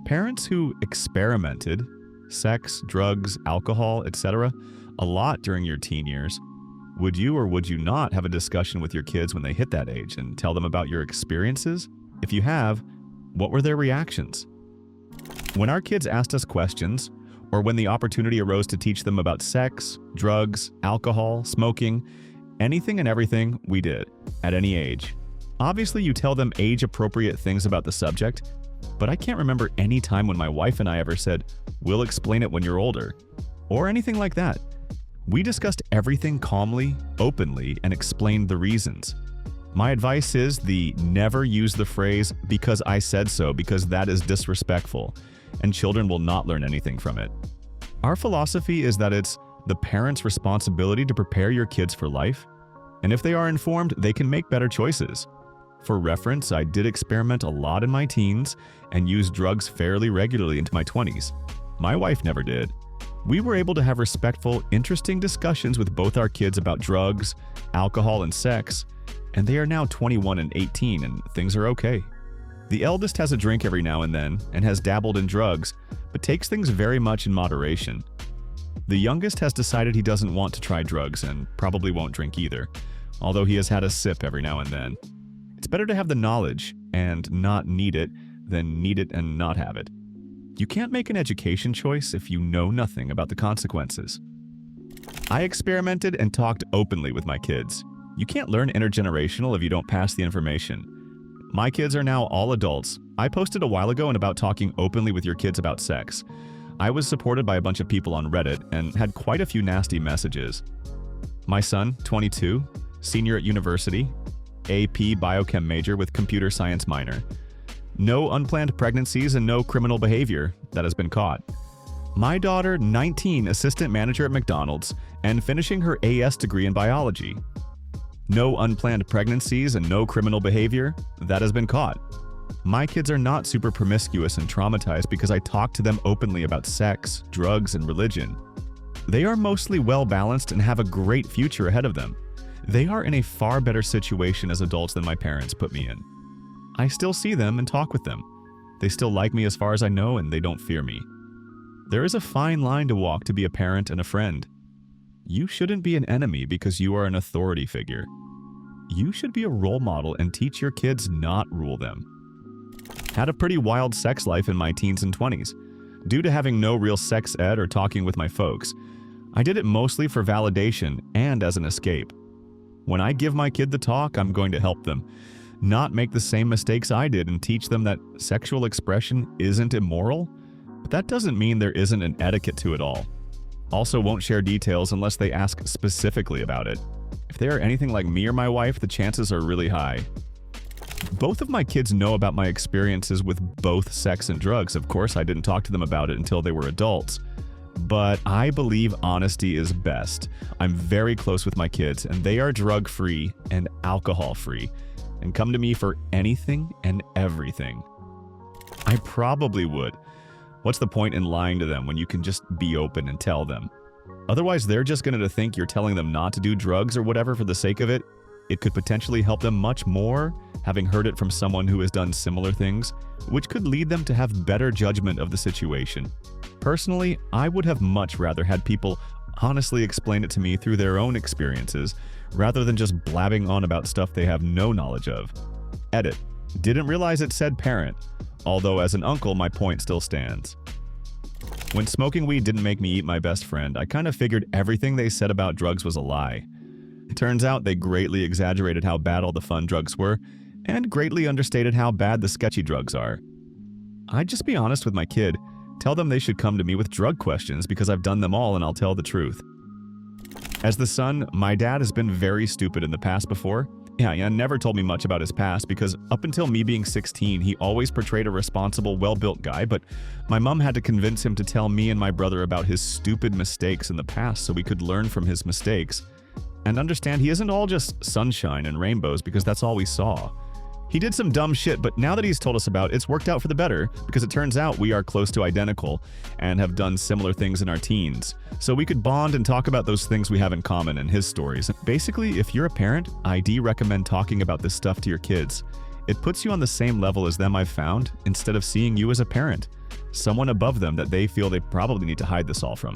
Parents who experimented, sex, drugs, alcohol, etc., a lot during your teen years, would you or would you not have a discussion with your kids when they hit that age and tell them about your experiences? If you have, what were their reactions? When our kids asked us questions, or when the opportunity arose to teach them about sex, drugs, alcohol, smoking, anything and everything, we did, at any age. Obviously, you tell them age-appropriate things about the subject, but I can't remember any time when my wife and I ever said, "We'll explain it when you're older," or anything like that. We discussed everything calmly, openly, and explained the reasons. My advice is never use the phrase, "because I said so," because that is disrespectful, and children will not learn anything from it. Our philosophy is that it's the parent's responsibility to prepare your kids for life, and if they are informed, they can make better choices. For reference, I did experiment a lot in my teens and used drugs fairly regularly into my 20s. My wife never did. We were able to have respectful, interesting discussions with both our kids about drugs, alcohol, and sex, and they are now 21 and 18, and things are okay. The eldest has a drink every now and then and has dabbled in drugs, but takes things very much in moderation. The youngest has decided he doesn't want to try drugs and probably won't drink either, although he has had a sip every now and then. It's better to have the knowledge and not need it than need it and not have it. You can't make an education choice if you know nothing about the consequences. I experimented and talked openly with my kids. You can't learn intergenerational if you don't pass the information. My kids are now all adults. I posted a while ago about talking openly with your kids about sex. I was supported by a bunch of people on Reddit and had quite a few nasty messages. My son, 22, senior at university, AP biochem major with computer science minor. No unplanned pregnancies and no criminal behavior that has been caught. My daughter, 19, assistant manager at McDonald's and finishing her AS degree in biology. No unplanned pregnancies and no criminal behavior that has been caught. My kids are not super promiscuous and traumatized because I talk to them openly about sex, drugs, and religion. They are mostly well-balanced and have a great future ahead of them. They are in a far better situation as adults than my parents put me in. I still see them and talk with them. They still like me as far as I know, and they don't fear me. There is a fine line to walk to be a parent and a friend. You shouldn't be an enemy because you are an authority figure. You should be a role model and teach your kids not rule them. Had a pretty wild sex life in my teens and 20s. Due to having no real sex ed or talking with my folks, I did it mostly for validation and as an escape. When I give my kid the talk, I'm going to help them not make the same mistakes I did and teach them that sexual expression isn't immoral, but that doesn't mean there isn't an etiquette to it all. Also won't share details unless they ask specifically about it. If they are anything like me or my wife, the chances are really high. Both of my kids know about my experiences with both sex and drugs. Of course, I didn't talk to them about it until they were adults. But I believe honesty is best. I'm very close with my kids, and they are drug-free and alcohol-free, and come to me for anything and everything. I probably would. What's the point in lying to them when you can just be open and tell them? Otherwise, they're just going to think you're telling them not to do drugs or whatever for the sake of it. It could potentially help them much more, having heard it from someone who has done similar things, which could lead them to have better judgment of the situation. Personally, I would have much rather had people honestly explain it to me through their own experiences, rather than just blabbing on about stuff they have no knowledge of. Edit. Didn't realize it said parent, although as an uncle, my point still stands. When smoking weed didn't make me eat my best friend, I kind of figured everything they said about drugs was a lie. It turns out they greatly exaggerated how bad all the fun drugs were, and greatly understated how bad the sketchy drugs are. I'd just be honest with my kid, tell them they should come to me with drug questions because I've done them all and I'll tell the truth. As the son, my dad has been very stupid in the past before. Yeah, never told me much about his past because up until me being 16, he always portrayed a responsible, well-built guy, but my mom had to convince him to tell me and my brother about his stupid mistakes in the past so we could learn from his mistakes and understand he isn't all just sunshine and rainbows because that's all we saw. He did some dumb shit, but now that he's told us about it, it's worked out for the better because it turns out we are close to identical and have done similar things in our teens. So we could bond and talk about those things we have in common and his stories. Basically, if you're a parent, I do recommend talking about this stuff to your kids. It puts you on the same level as them, I've found, instead of seeing you as a parent. someone above them that they feel they probably need to hide this all from.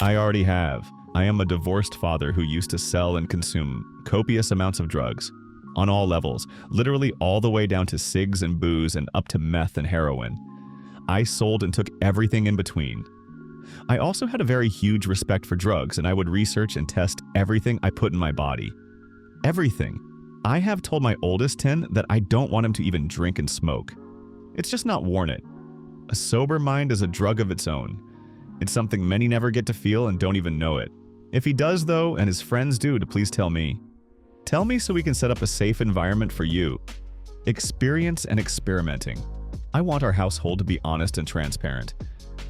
I already have. I am a divorced father who used to sell and consume copious amounts of drugs. On all levels, literally all the way down to cigs and booze and up to meth and heroin. I sold and took everything in between. I also had a very huge respect for drugs, and I would research and test everything I put in my body. Everything. I have told my oldest 10 that I don't want him to even drink and smoke. It's just not worn it. A sober mind is a drug of its own. It's something many never get to feel and don't even know it. If he does, though, and his friends do, to please tell me. Tell me so we can set up a safe environment for you. Experience and experimenting. I want our household to be honest and transparent.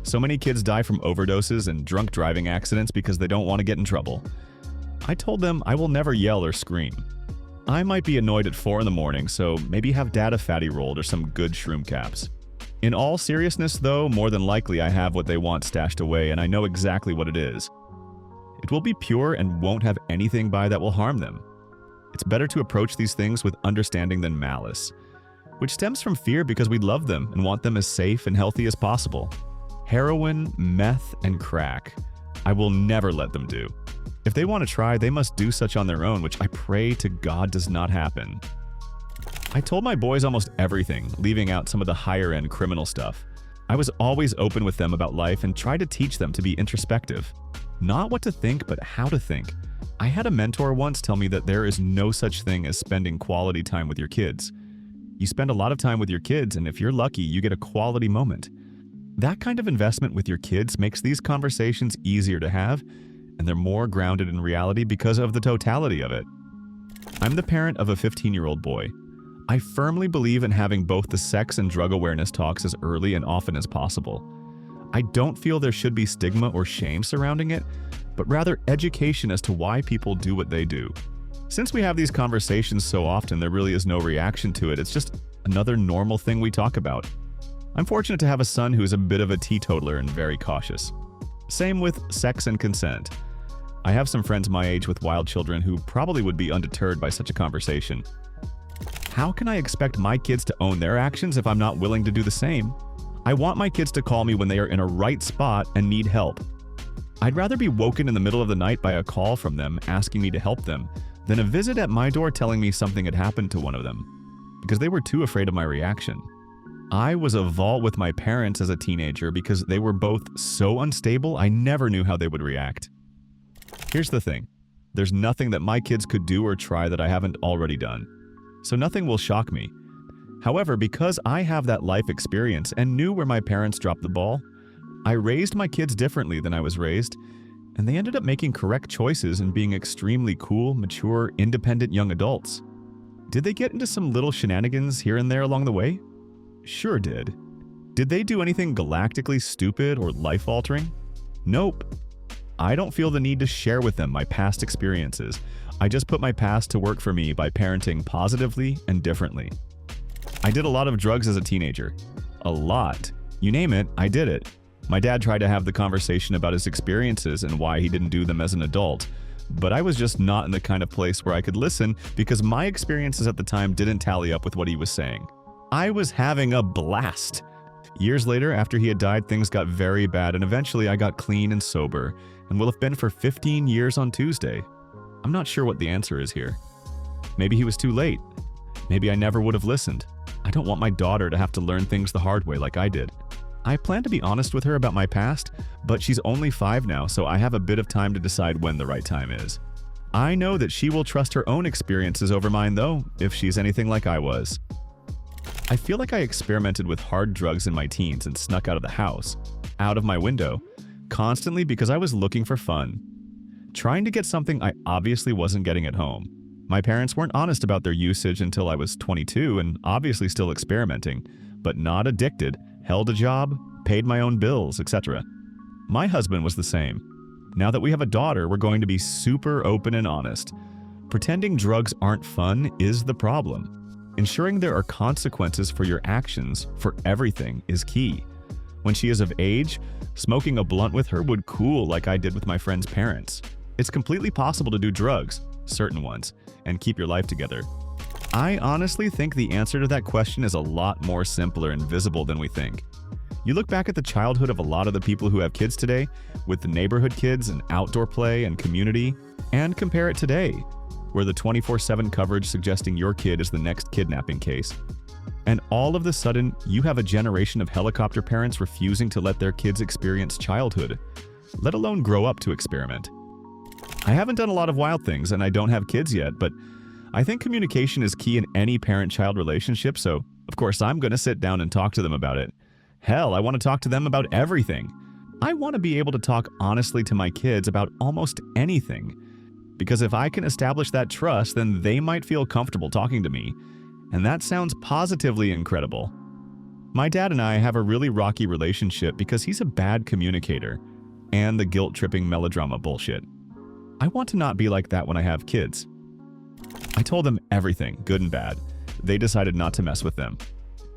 So many kids die from overdoses and drunk driving accidents because they don't want to get in trouble. I told them I will never yell or scream. I might be annoyed at 4 in the morning, so maybe have dad a fatty rolled or some good shroom caps. In all seriousness, though, more than likely I have what they want stashed away, and I know exactly what it is. It will be pure and won't have anything by that will harm them. It's better to approach these things with understanding than malice, which stems from fear because we love them and want them as safe and healthy as possible. Heroin, meth, and crack. I will never let them do. If they want to try, they must do such on their own, which I pray to God does not happen. I told my boys almost everything, leaving out some of the higher-end criminal stuff. I was always open with them about life and tried to teach them to be introspective. Not what to think, but how to think. I had a mentor once tell me that there is no such thing as spending quality time with your kids. You spend a lot of time with your kids, and if you're lucky, you get a quality moment. That kind of investment with your kids makes these conversations easier to have, and they're more grounded in reality because of the totality of it. I'm the parent of a 15-year-old boy. I firmly believe in having both the sex and drug awareness talks as early and often as possible. I don't feel there should be stigma or shame surrounding it, but rather education as to why people do what they do. Since we have these conversations so often, there really is no reaction to it. It's just another normal thing we talk about. I'm fortunate to have a son who is a bit of a teetotaler and very cautious. Same with sex and consent. I have some friends my age with wild children who probably would be undeterred by such a conversation. How can I expect my kids to own their actions if I'm not willing to do the same? I want my kids to call me when they are in a right spot and need help. I'd rather be woken in the middle of the night by a call from them asking me to help them than a visit at my door telling me something had happened to one of them, because they were too afraid of my reaction. I was a vault with my parents as a teenager because they were both so unstable I never knew how they would react. Here's the thing. There's nothing that my kids could do or try that I haven't already done. So nothing will shock me. However, because I have that life experience and knew where my parents dropped the ball, I raised my kids differently than I was raised, and they ended up making correct choices and being extremely cool, mature, independent young adults. Did they get into some little shenanigans here and there along the way? Sure did. Did they do anything galactically stupid or life-altering? Nope. I don't feel the need to share with them my past experiences. I just put my past to work for me by parenting positively and differently. I did a lot of drugs as a teenager. A lot. You name it, I did it. My dad tried to have the conversation about his experiences and why he didn't do them as an adult, but I was just not in the kind of place where I could listen because my experiences at the time didn't tally up with what he was saying. I was having a blast. Years later, after he had died, things got very bad, and eventually I got clean and sober, and will have been for 15 years on Tuesday. I'm not sure what the answer is here. Maybe he was too late. Maybe I never would have listened. I don't want my daughter to have to learn things the hard way like I did. I plan to be honest with her about my past, but she's only 5 now, so I have a bit of time to decide when the right time is. I know that she will trust her own experiences over mine, though, if she's anything like I was. I feel like I experimented with hard drugs in my teens and snuck out of the house, out of my window, constantly because I was looking for fun. Trying to get something I obviously wasn't getting at home. My parents weren't honest about their usage until I was 22 and obviously still experimenting, but not addicted, held a job, paid my own bills, etc. My husband was the same. Now that we have a daughter, we're going to be super open and honest. Pretending drugs aren't fun is the problem. Ensuring there are consequences for your actions for everything is key. When she is of age, smoking a blunt with her would cool like I did with my friend's parents. It's completely possible to do drugs, certain ones, and keep your life together. I honestly think the answer to that question is a lot more simpler and visible than we think. You look back at the childhood of a lot of the people who have kids today, with the neighborhood kids and outdoor play and community, and compare it today, where the 24/7 coverage suggesting your kid is the next kidnapping case. And all of a sudden, you have a generation of helicopter parents refusing to let their kids experience childhood, let alone grow up to experiment. I haven't done a lot of wild things and I don't have kids yet, but I think communication is key in any parent-child relationship, so of course I'm going to sit down and talk to them about it. Hell, I want to talk to them about everything. I want to be able to talk honestly to my kids about almost anything. Because if I can establish that trust, then they might feel comfortable talking to me. And that sounds positively incredible. My dad and I have a really rocky relationship because he's a bad communicator and the guilt-tripping melodrama bullshit. I want to not be like that when I have kids. I told them everything, good and bad. They decided not to mess with them.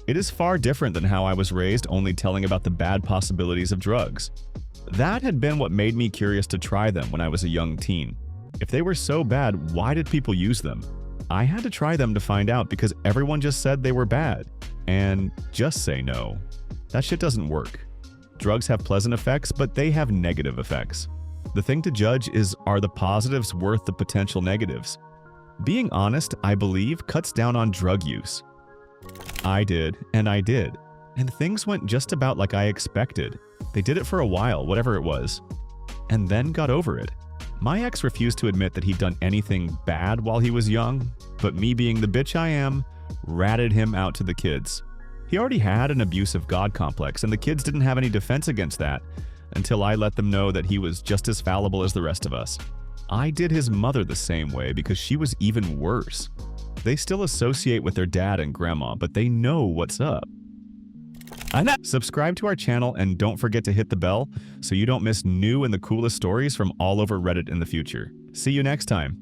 It is far different than how I was raised, only telling about the bad possibilities of drugs. That had been what made me curious to try them when I was a young teen. If they were so bad, why did people use them? I had to try them to find out because everyone just said they were bad. And just say no. That shit doesn't work. Drugs have pleasant effects, but they have negative effects. The thing to judge is, are the positives worth the potential negatives? Being honest, I believe, cuts down on drug use. I did, and things went just about like I expected. They did it for a while, whatever it was, and then got over it. My ex refused to admit that he'd done anything bad while he was young, but me being the bitch I am, ratted him out to the kids. He already had an abusive God complex, and the kids didn't have any defense against that until I let them know that he was just as fallible as the rest of us. I did his mother the same way because she was even worse. They still associate with their dad and grandma, but they know what's up. Subscribe to our channel and don't forget to hit the bell so you don't miss new and the coolest stories from all over Reddit in the future. See you next time.